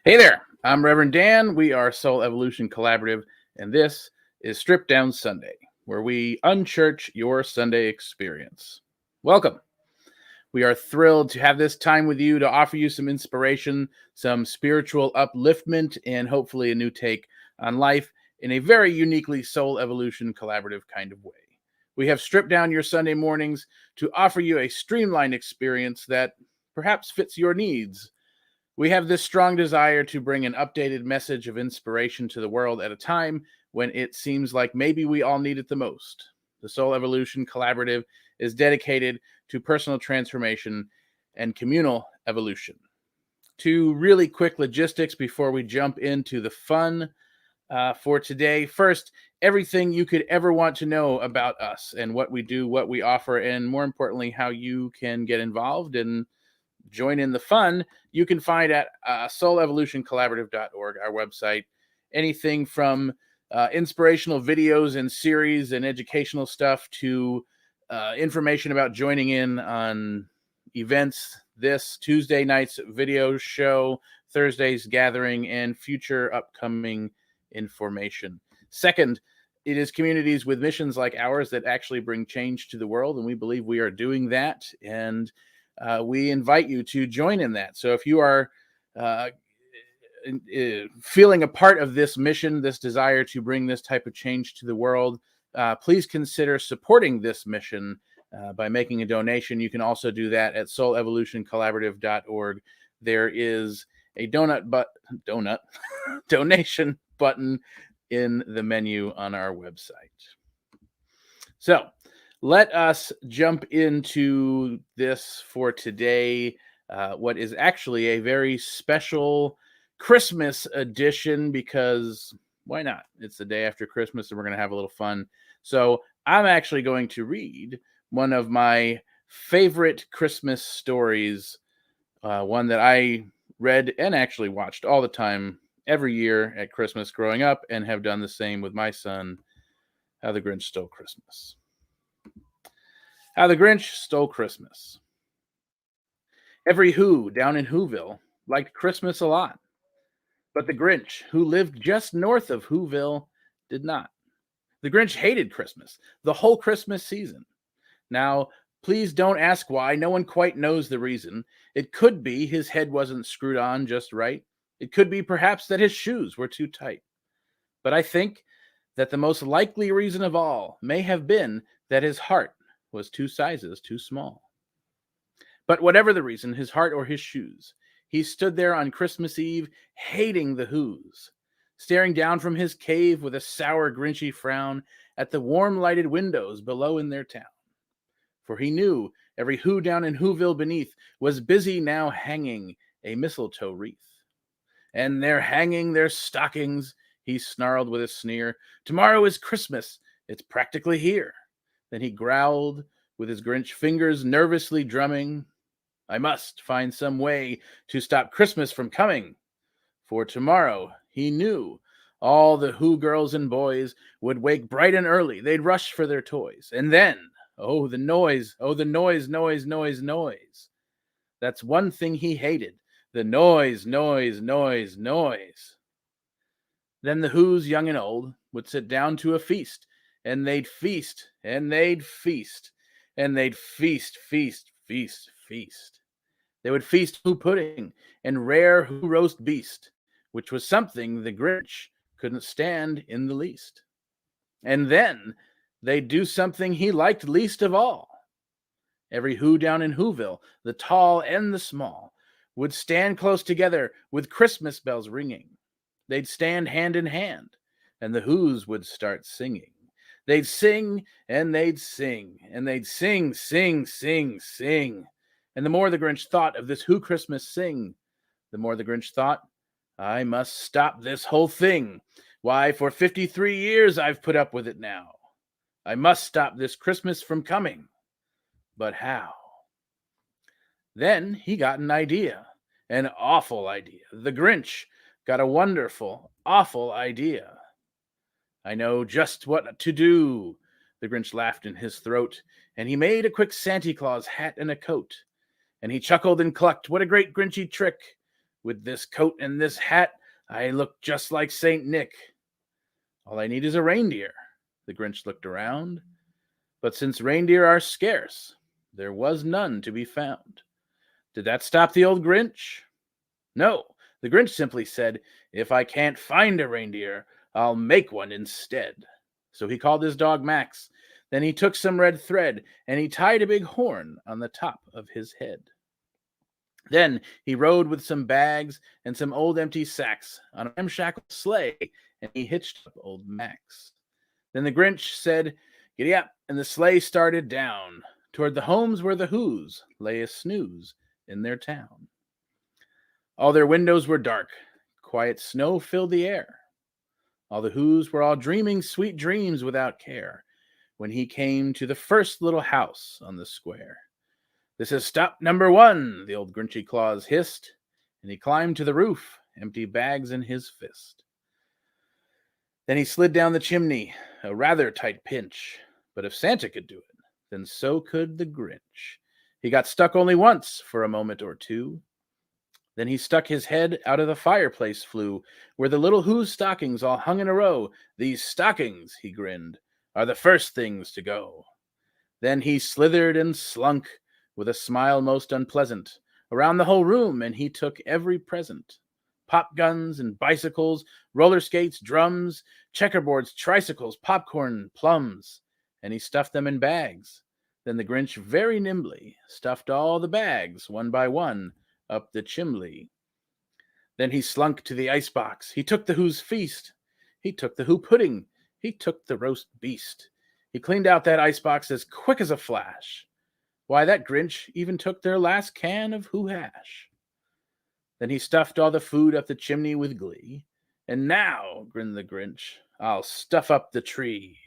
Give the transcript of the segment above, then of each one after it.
Hey there, I'm Reverend Dan. We are Soul Evolution Collaborative, and this is Strip Down Sunday, where we unchurch your Sunday experience. Welcome. We are thrilled to have this time with you to offer you some inspiration, some spiritual upliftment, and hopefully a new take on life in a very uniquely Soul Evolution Collaborative kind of way. We have stripped down your Sunday mornings to offer you a streamlined experience that perhaps fits your needs. We have this strong desire to bring an updated message of inspiration to the world at a time when it seems like maybe we all need it the most. The Soul Evolution Collaborative is dedicated to personal transformation and communal evolution. Two really quick logistics before we jump into the fun for today. First, everything you could ever want to know about us and what we do, what we offer, and more importantly, how you can get involved and join in the fun, you can find at soulevolutioncollaborative.org, our website. Anything from inspirational videos and series and educational stuff to information about joining in on events, this Tuesday night's video show, Thursday's gathering, and future upcoming information. Second, it is communities with missions like ours that actually bring change to the world, and we believe we are doing that, and we invite you to join in that. So if you are feeling a part of this mission, this desire to bring this type of change to the world, please consider supporting this mission by making a donation. You can also do that at soulevolutioncollaborative.org. There is a donation button in the menu on our website. So let us jump into this for today, what is actually a very special Christmas edition, because why not? It's the day after Christmas and we're going to have a little fun. So I'm actually going to read one of my favorite Christmas stories, one that I read and actually watched all the time every year at Christmas growing up, and have done the same with my son, How the Grinch Stole Christmas. How the Grinch Stole Christmas. Every Who down in Whoville liked Christmas a lot, but the Grinch, who lived just north of Whoville, did not. The Grinch hated Christmas, the whole Christmas season. Now, please don't ask why. No one quite knows the reason. It could be his head wasn't screwed on just right. It could be perhaps that his shoes were too tight. But I think that the most likely reason of all may have been that his heart was 2 sizes too small. But whatever the reason, his heart or his shoes, he stood there on Christmas Eve, hating the Whos, staring down from his cave with a sour, grinchy frown at the warm-lighted windows below in their town. For he knew every Who down in Whoville beneath was busy now hanging a mistletoe wreath. And they're hanging their stockings, he snarled with a sneer. Tomorrow is Christmas, it's practically here. Then he growled, with his Grinch fingers nervously drumming, I must find some way to stop Christmas from coming. For tomorrow, he knew, all the Who girls and boys would wake bright and early. They'd rush for their toys. And then, oh, the noise, noise. That's one thing he hated, the noise. Then the Whos, young and old, would sit down to a feast, and they'd feast, and they'd feast, and they'd feast. They would feast Who pudding and rare Who roast beast, which was something the Grinch couldn't stand in the least. And then they'd do something he liked least of all. Every Who down in Whoville, the tall and the small, would stand close together with Christmas bells ringing. They'd stand hand in hand, and the Whos would start singing. They'd sing, and they'd sing, and they'd sing. And the more the Grinch thought of this Who Christmas sing, the more the Grinch thought, I must stop this whole thing. Why, for 53 years I've put up with it now. I must stop this Christmas from coming. But how? Then he got an idea, an awful idea. The Grinch got a wonderful, awful idea. I know just what to do. The Grinch laughed in his throat, and he made a quick Santa Claus hat and a coat. And he chuckled and clucked, what a great Grinchy trick. With this coat and this hat, I look just like St. Nick. All I need is a reindeer. The Grinch looked around. But since reindeer are scarce, there was none to be found. Did that stop the old Grinch? No, the Grinch simply said, if I can't find a reindeer, I'll make one instead. So he called his dog Max. Then he took some red thread, and he tied a big horn on the top of his head. Then he rode with some bags and some old empty sacks on a ramshackle sleigh, and he hitched up old Max. Then the Grinch said, giddy up, and the sleigh started down toward the homes where the Who's lay a snooze in their town. All their windows were dark, quiet snow filled the air. All the Who's were all dreaming sweet dreams without care when he came to the first little house on the square. This is stop number 1, the old Grinchy Claus hissed, and he climbed to the roof, empty bags in his fist. Then he slid down the chimney, a rather tight pinch, but if Santa could do it, then so could the Grinch. He got stuck only once for a moment or two. Then he stuck his head out of the fireplace flue, where the little Who's stockings all hung in a row. These stockings, he grinned, are the first things to go. Then he slithered and slunk, with a smile most unpleasant, around the whole room, and he took every present. Pop guns and bicycles, roller skates, drums, checkerboards, tricycles, popcorn, plums, and he stuffed them in bags. Then the Grinch very nimbly stuffed all the bags, one by one, up the chimney. Then he slunk to the icebox. He took the Who's feast. He took the Who pudding. He took the roast beast. He cleaned out that icebox as quick as a flash. Why, that Grinch even took their last can of Who hash. Then he stuffed all the food up the chimney with glee. And now, grinned the Grinch, I'll stuff up the tree.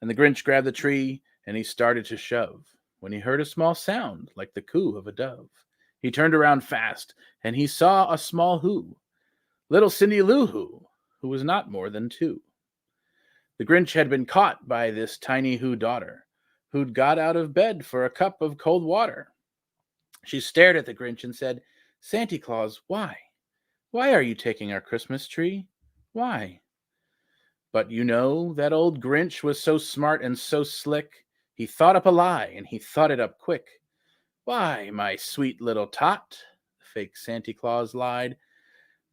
And the Grinch grabbed the tree, and he started to shove, when he heard a small sound like the coo of a dove. He turned around fast, and he saw a small Who, little Cindy Lou who was not more than 2. The Grinch had been caught by this tiny Who daughter, who'd got out of bed for a cup of cold water. She stared at the Grinch and said, Santa Claus, why? Why are you taking our Christmas tree? Why? But you know, that old Grinch was so smart and so slick, he thought up a lie, and he thought it up quick. Why, my sweet little tot, the fake Santa Claus lied,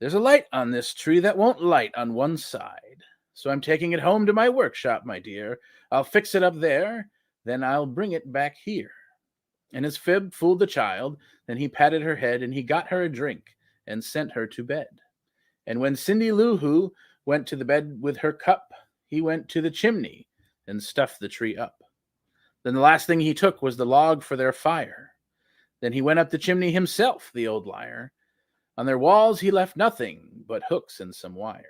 there's a light on this tree that won't light on one side. So I'm taking it home to my workshop, my dear. I'll fix it up there, then I'll bring it back here. And his fib fooled the child. Then he patted her head, and he got her a drink and sent her to bed. And when Cindy Lou Who went to the bed with her cup, he went to the chimney and stuffed the tree up. Then the last thing he took was the log for their fire. Then he went up the chimney himself, the old liar. On their walls he left nothing but hooks and some wire.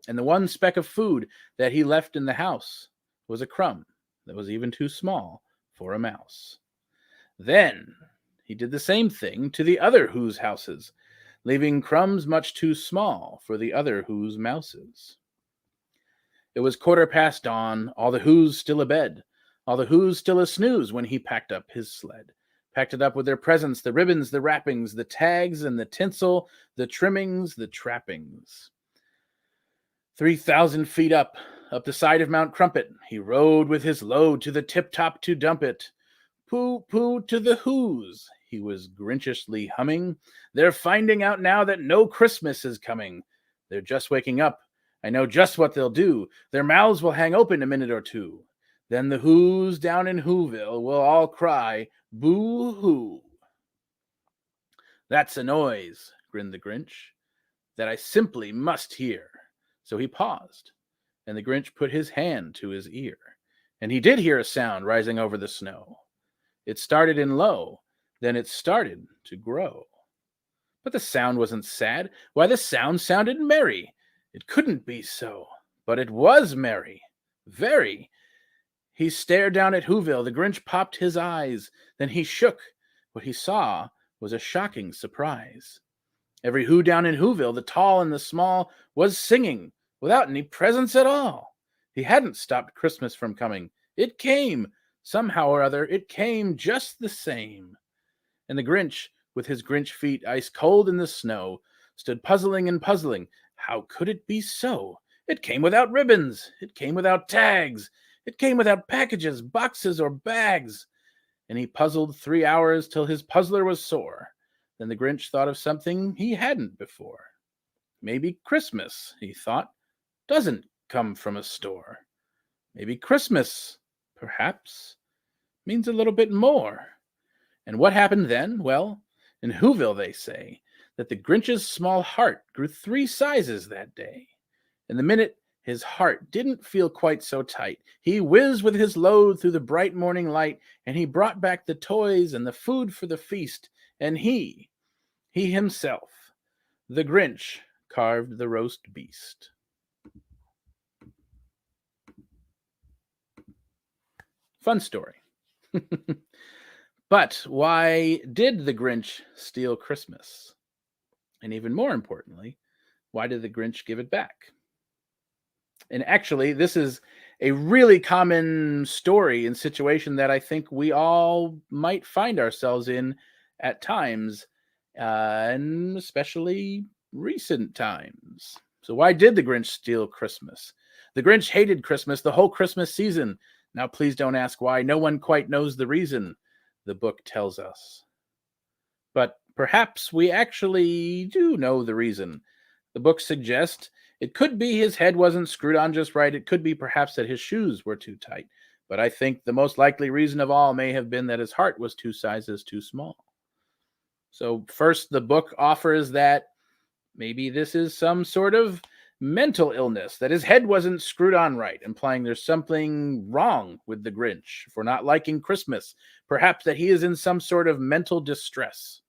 And the one speck of food that he left in the house was a crumb that was even too small for a mouse. Then he did the same thing to the other Who's houses, leaving crumbs much too small for the other Who's mouses. It was 1/4 dawn, all the Who's still abed, all the Who's still a snooze when he packed up his sled. Packed it up with their presents, the ribbons, the wrappings, the tags and the tinsel, the trimmings, the trappings. 3,000 feet up the side of Mount Crumpet, he rode with his load to the tip-top to dump it. Pooh, pooh to the Who's, he was grinchishly humming. They're finding out now that no Christmas is coming. They're just waking up. I know just what they'll do. Their mouths will hang open a minute or two. Then the Who's down in Whoville will all cry, boo-hoo. That's a noise, grinned the Grinch, that I simply must hear. So he paused, and the Grinch put his hand to his ear, and he did hear a sound rising over the snow. It started in low, then it started to grow. But the sound wasn't sad. Why, the sound sounded merry. It couldn't be so, but it was merry, very. He stared down at Whoville. The Grinch popped his eyes. Then he shook. What he saw was a shocking surprise. Every Who down in Whoville, the tall and the small, was singing without any presents at all. He hadn't stopped Christmas from coming. It came. Somehow or other, it came just the same. And the Grinch with his Grinch feet ice cold in the snow, stood puzzling and puzzling. How could it be so? It came without ribbons. It came without tags. It came without packages, boxes, or bags. And he puzzled 3 hours till his puzzler was sore. Then the Grinch thought of something he hadn't before. Maybe Christmas, he thought, doesn't come from a store. Maybe Christmas, perhaps, means a little bit more. And what happened then? Well, in Whoville they say that the Grinch's small heart grew 3 sizes that day. And the minute his heart didn't feel quite so tight, he whizzed with his load through the bright morning light, and he brought back the toys and the food for the feast, and he himself, the Grinch, carved the roast beast. Fun story. But why did the Grinch steal Christmas? And even more importantly, why did the Grinch give it back? And actually, this is a really common story and situation that I think we all might find ourselves in at times, and especially recent times. So why did the Grinch steal Christmas? The Grinch hated Christmas the whole Christmas season. Now, please don't ask why. No one quite knows the reason, the book tells us. But perhaps we actually do know the reason. The book suggests it could be his head wasn't screwed on just right. It could be perhaps that his shoes were too tight. But I think the most likely reason of all may have been that his heart was 2 sizes too small. So first, the book offers that maybe this is some sort of mental illness, that his head wasn't screwed on right, implying there's something wrong with the Grinch for not liking Christmas. Perhaps that he is in some sort of mental distress.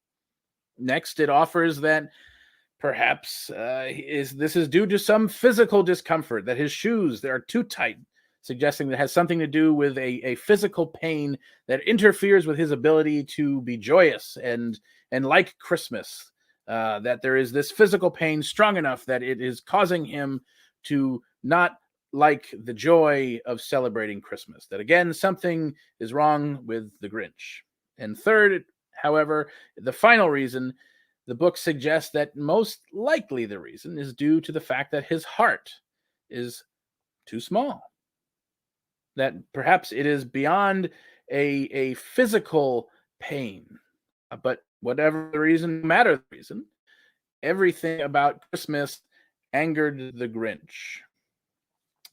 Next, it offers that perhaps this is due to some physical discomfort, that his shoes, they are too tight, suggesting that it has something to do with a physical pain that interferes with his ability to be joyous and like Christmas. That there is this physical pain strong enough that it is causing him to not like the joy of celebrating Christmas. That again, something is wrong with the Grinch. And third, however, the final reason, the book suggests that most likely the reason is due to the fact that his heart is too small. That perhaps it is beyond a physical pain. But whatever the reason, no matter the reason, everything about Christmas angered the Grinch.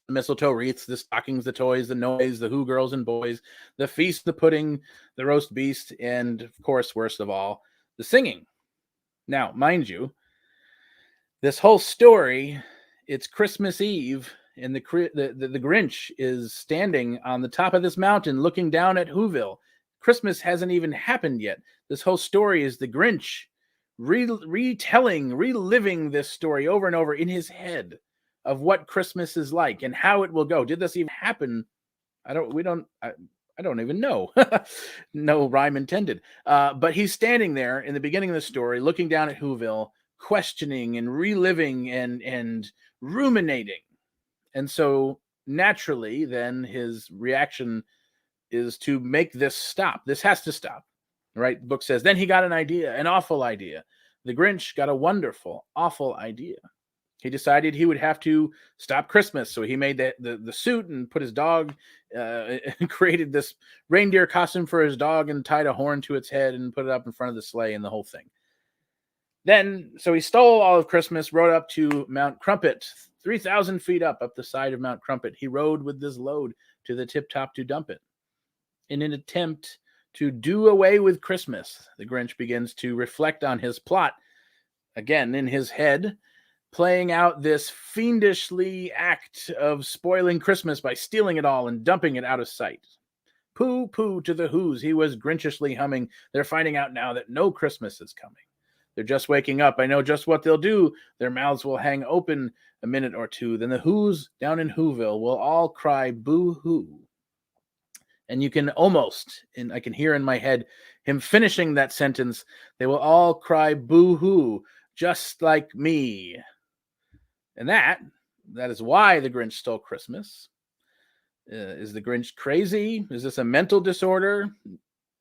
The mistletoe wreaths, the stockings, the toys, the noise, the who girls and boys, the feast, the pudding, the roast beast, and of course, worst of all, the singing. Now, mind you, this whole story, it's Christmas Eve, and the Grinch is standing on the top of this mountain looking down at Whoville. Christmas hasn't even happened yet. This whole story is the Grinch reliving this story over and over in his head of what Christmas is like and how it will go. Did this even happen? I don't even know. No rhyme intended. But he's standing there in the beginning of the story, looking down at Whoville, questioning and reliving and ruminating. And so naturally, then his reaction is to make this stop. This has to stop, right? The book says, then he got an idea, an awful idea. The Grinch got a wonderful, awful idea. He decided he would have to stop Christmas. So he made the suit and put his dog, and created this reindeer costume for his dog and tied a horn to its head and put it up in front of the sleigh and the whole thing. Then, so he stole all of Christmas, rode up to Mount Crumpet, 3,000 feet up the side of Mount Crumpet. He rode with this load to the tip top to dump it. In an attempt to do away with Christmas, the Grinch begins to reflect on his plot, again in his head, playing out this fiendishly act of spoiling Christmas by stealing it all and dumping it out of sight. Pooh, pooh to the Who's, he was Grinchishly humming. They're finding out now that no Christmas is coming. They're just waking up. I know just what they'll do. Their mouths will hang open a minute or two. Then the Who's down in Whoville will all cry boo-hoo. And you can almost, and I can hear in my head him finishing that sentence, they will all cry boo-hoo, just like me. And that is why the Grinch stole Christmas. Is the Grinch crazy? Is this a mental disorder?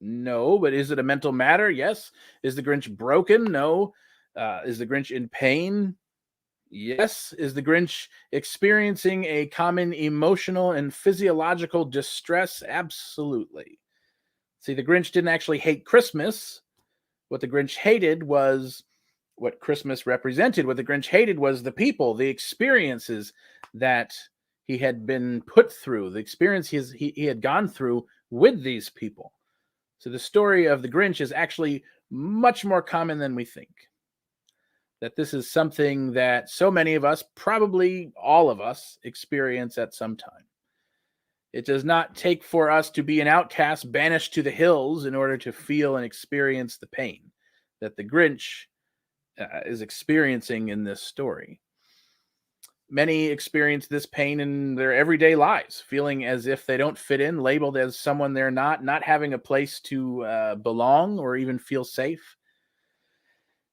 No. But is it a mental matter? Yes. Is the Grinch broken? No. Is the Grinch in pain? Yes. Is the Grinch experiencing a common emotional and physiological distress? Absolutely. See, the Grinch didn't actually hate Christmas. What the Grinch hated was what Christmas represented. What the Grinch hated was the people, the experiences that he had been put through, the experiences he had gone through with these people. So the story of the Grinch is actually much more common than we think. That this is something that so many of us, probably all of us, experience at some time. It does not take for us to be an outcast banished to the hills in order to feel and experience the pain that the Grinch is experiencing in this story. Many experience this pain in their everyday lives, feeling as if they don't fit in, labeled as someone they're not having a place to belong or even feel safe.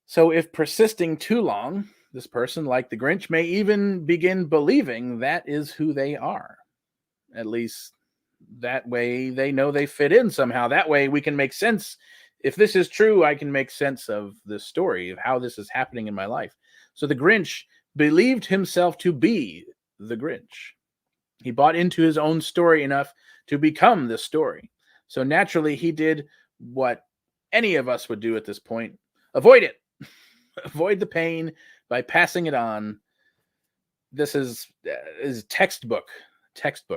So if persisting too long, this person, like the Grinch, may even begin believing that is who they are. At least that way they know they fit in somehow. That way we can make sense. If this is true, I can make sense of this story, of how this is happening in my life. So the Grinch believed himself to be the Grinch. He bought into his own story enough to become the story. So naturally, he did what any of us would do at this point: avoid it. Avoid the pain by passing it on. This is textbook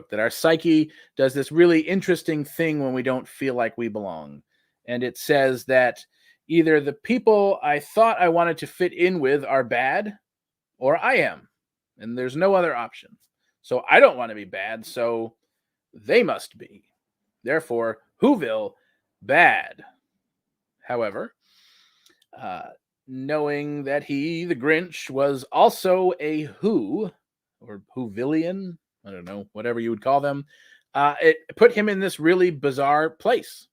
that our psyche does this really interesting thing when we don't feel like we belong. And it says that either the people I thought I wanted to fit in with are bad, or I am. And there's no other option. So I don't want to be bad, so they must be. Therefore, Whoville, bad. However, knowing that he, the Grinch, was also a Who, or Whovillian, I don't know, whatever you would call them, it put him in this really bizarre place.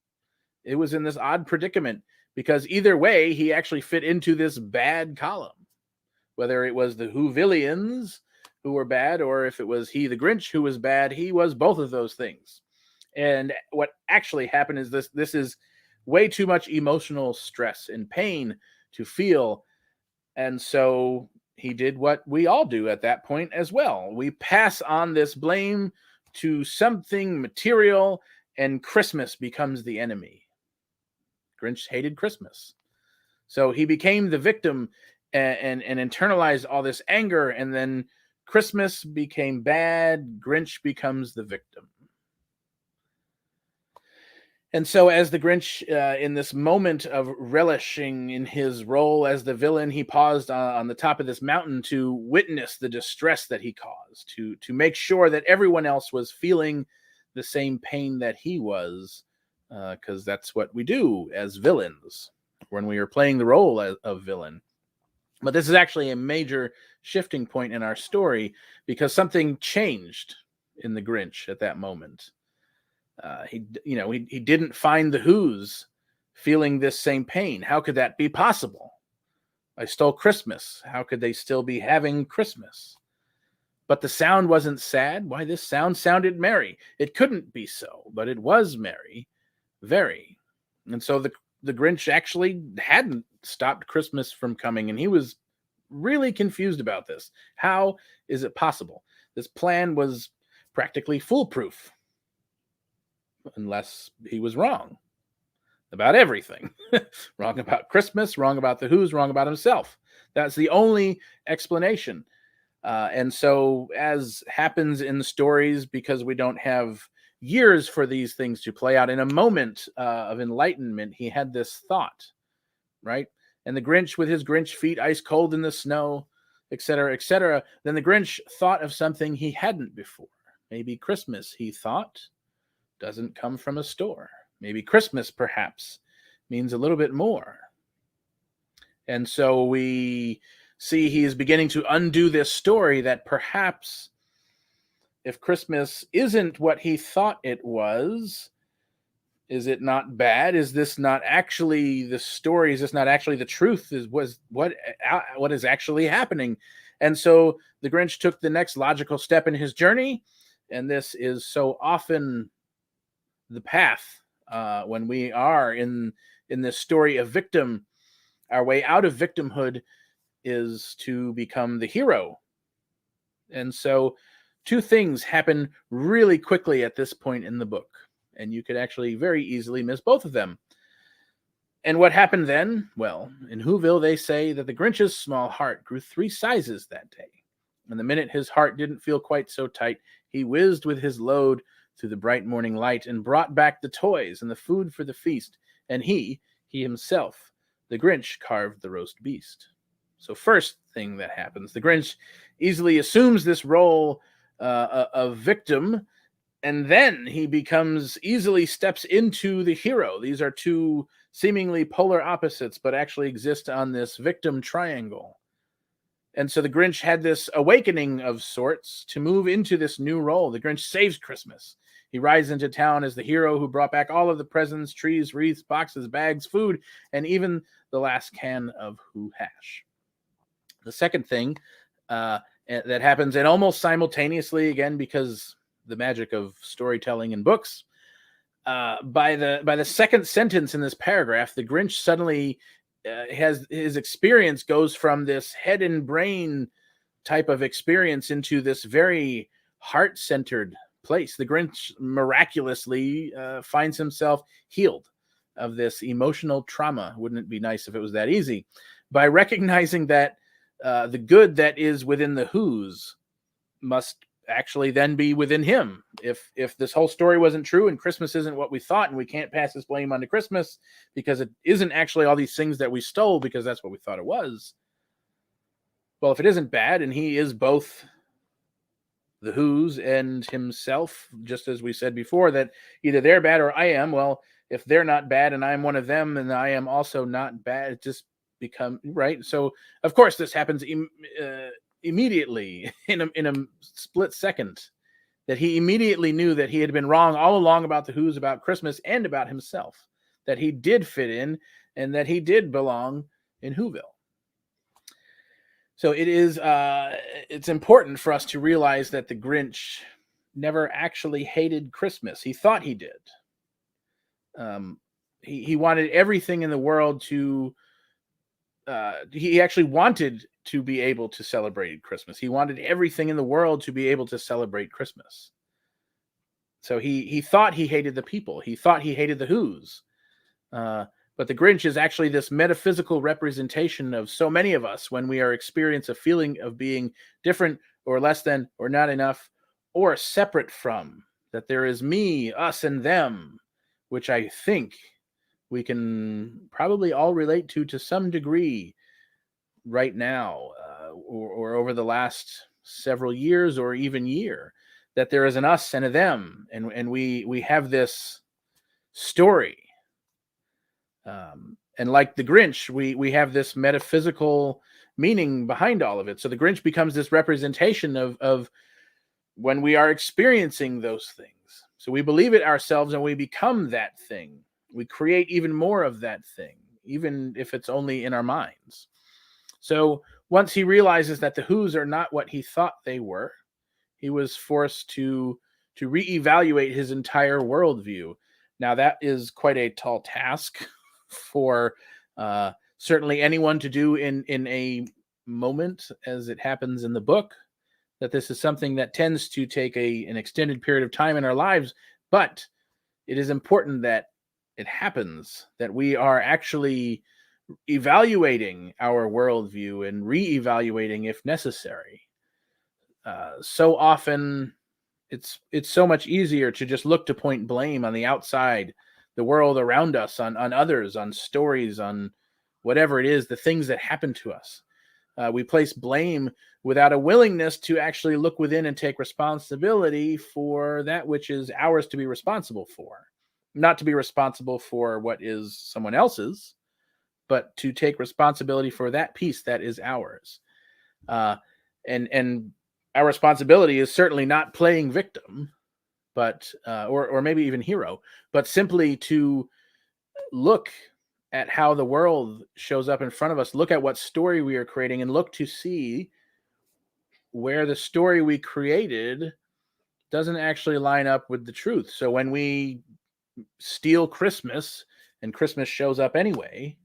It was in this odd predicament, because either way, he actually fit into this bad column. Whether it was the Whovillians who were bad, or if it was he, the Grinch, who was bad, he was both of those things. And what actually happened is this is way too much emotional stress and pain to feel. And so he did what we all do at that point as well. We pass on this blame to something material, and Christmas becomes the enemy. Grinch hated Christmas. So he became the victim and internalized all this anger, and then Christmas became bad. Grinch becomes the victim. And so as the Grinch, in this moment of relishing in his role as the villain, he paused on the top of this mountain to witness the distress that he caused, to make sure that everyone else was feeling the same pain that he was, because that's what we do as villains when we are playing the role of villain. But this is actually a major shifting point in our story, because something changed in the Grinch at that moment. He didn't find the Who's feeling this same pain. How could that be possible? I stole Christmas. How could they still be having Christmas? But the sound wasn't sad. Why, this sound sounded merry. It couldn't be so, but it was merry, very. And so the Grinch actually hadn't stopped Christmas from coming, and he was really confused about this. How is it possible? This plan was practically foolproof, unless he was wrong about everything. Wrong about Christmas, wrong about the Who's, wrong about himself. That's the only explanation. And so, as happens in stories, because we don't have years for these things to play out, in a moment of enlightenment, he had this thought, right? And the Grinch, with his Grinch feet ice cold in the snow, etc., etc., then the Grinch thought of something he hadn't before. Maybe Christmas, he thought, doesn't come from a store. Maybe Christmas, perhaps, means a little bit more. And so we see he is beginning to undo this story, that perhaps if Christmas isn't what he thought it was, is it not bad? Is this not actually the story? Is this not actually the truth? What is actually happening? And so the Grinch took the next logical step in his journey, and this is so often the path when we are in this story of victim. Our way out of victimhood is to become the hero. And so two things happen really quickly at this point in the book, and you could actually very easily miss both of them. And what happened then? Well, in Whoville, they say that the Grinch's small heart grew 3 sizes that day. And the minute his heart didn't feel quite so tight, he whizzed with his load through the bright morning light and brought back the toys and the food for the feast. And he himself, the Grinch, carved the roast beast. So first thing that happens, the Grinch easily assumes this role of victim, and then he easily steps into the hero. These are two seemingly polar opposites, but actually exist on this victim triangle. And so the Grinch had this awakening of sorts to move into this new role. The Grinch saves Christmas. He rides into town as the hero who brought back all of the presents, trees, wreaths, boxes, bags, food, and even the last can of Who Hash. The second thing that happens, and almost simultaneously, again, because the magic of storytelling in books, by the second sentence in this paragraph, the Grinch suddenly has his experience goes from this head and brain type of experience into this very heart-centered place. The Grinch miraculously finds himself healed of this emotional trauma. Wouldn't it be nice if it was that easy? By recognizing that the good that is within the Who's must actually then be within him. If this whole story wasn't true and Christmas isn't what we thought, and we can't pass this blame onto Christmas because it isn't actually all these things that we stole because that's what we thought it was. Well, if it isn't bad and he is both the Who's and himself, just as we said before, that either they're bad or I am, well, if they're not bad and I'm one of them, then I am also not bad. It just become right. So of course this happens immediately in a split second, that he immediately knew that he had been wrong all along about the Who's, about Christmas, and about himself, that he did fit in and that he did belong in Whoville. So it's important for us to realize that the Grinch never actually hated Christmas. He thought he did. He wanted everything in the world to he actually wanted to be able to celebrate Christmas. He wanted everything in the world to be able to celebrate Christmas. So he thought he hated the people. He thought he hated the Who's. But the Grinch is actually this metaphysical representation of so many of us when we are experience a feeling of being different or less than or not enough or separate from, that there is me, us, and them, which I think we can probably all relate to some degree right now, or over the last several years or even year, that there is an us and a them, and we have this story. And like the Grinch, we have this metaphysical meaning behind all of it. So the Grinch becomes this representation of when we are experiencing those things. So we believe it ourselves and we become that thing. We create even more of that thing, even if it's only in our minds. So once he realizes that the Who's are not what he thought they were, he was forced to reevaluate his entire worldview. Now that is quite a tall task for certainly anyone to do in a moment, as it happens in the book, that this is something that tends to take an extended period of time in our lives. But it is important that it happens, that we are actually evaluating our worldview and reevaluating if necessary. So often it's so much easier to just look to point blame on the outside, the world around us, on others, on stories, on whatever it is, the things that happen to us. We place blame without a willingness to actually look within and take responsibility for that which is ours to be responsible for. Not to be responsible for what is someone else's, but to take responsibility for that piece that is ours. And our responsibility is certainly not playing victim, but or maybe even hero, but simply to look at how the world shows up in front of us, look at what story we are creating, and look to see where the story we created doesn't actually line up with the truth. So when we steal Christmas and Christmas shows up anyway,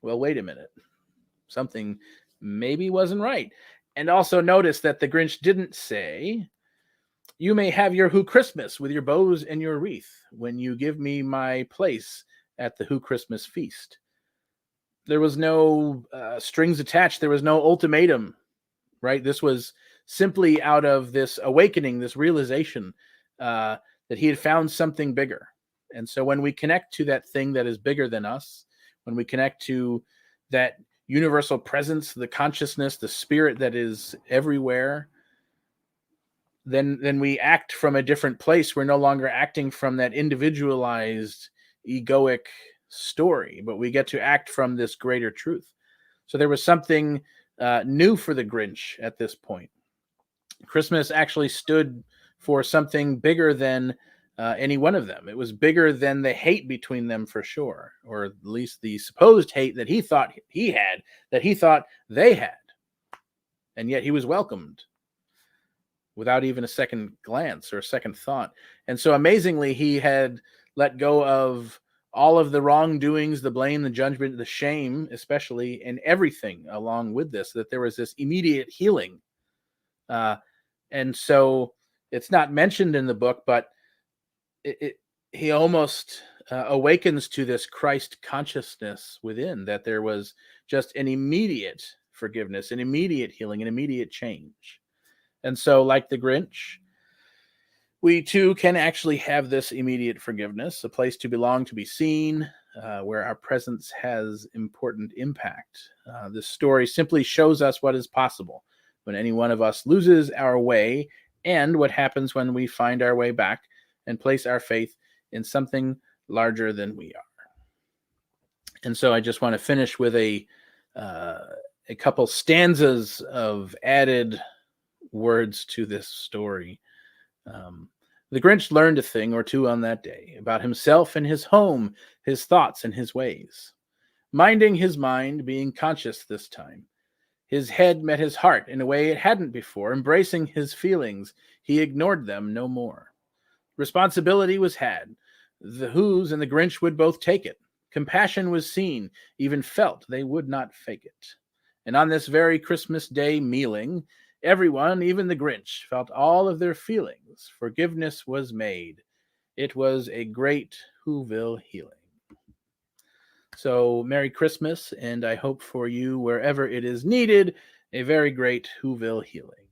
well, wait a minute. Something maybe wasn't right. And also notice that the Grinch didn't say, "You may have your Who Christmas with your bows and your wreath when you give me my place at the Who Christmas feast." There was no strings attached. There was no ultimatum, right? This was simply out of this awakening, this realization that he had found something bigger. And so when we connect to that thing that is bigger than us, when we connect to that universal presence, the consciousness, the spirit that is everywhere, then we act from a different place. We're no longer acting from that individualized, egoic story, but we get to act from this greater truth. So there was something new for the Grinch at this point. Christmas actually stood for something bigger than any one of them. It was bigger than the hate between them, for sure, or at least the supposed hate that he thought he had, that he thought they had. And yet he was welcomed without even a second glance or a second thought. And so amazingly, he had let go of all of the wrongdoings, the blame, the judgment, the shame, especially, and everything along with this, that there was this immediate healing. And so it's not mentioned in the book, but he almost awakens to this Christ consciousness within, that there was just an immediate forgiveness, an immediate healing, an immediate change. And so, like the Grinch, we too can actually have this immediate forgiveness, a place to belong, to be seen, where our presence has important impact. This story simply shows us what is possible when any one of us loses our way, and what happens when we find our way back and place our faith in something larger than we are. And so I just want to finish with a couple stanzas of added words to this story. The Grinch learned a thing or two on that day about himself and his home, his thoughts and his ways. Minding his mind, being conscious this time, his head met his heart in a way it hadn't before. Embracing his feelings, he ignored them no more. Responsibility was had. The Who's and the Grinch would both take it. Compassion was seen, even felt. They would not fake it. And on this very Christmas day mealing, everyone, even the Grinch, felt all of their feelings. Forgiveness was made. It was a great Whoville healing. So Merry Christmas, and I hope for you, wherever it is needed, a very great Whoville healing.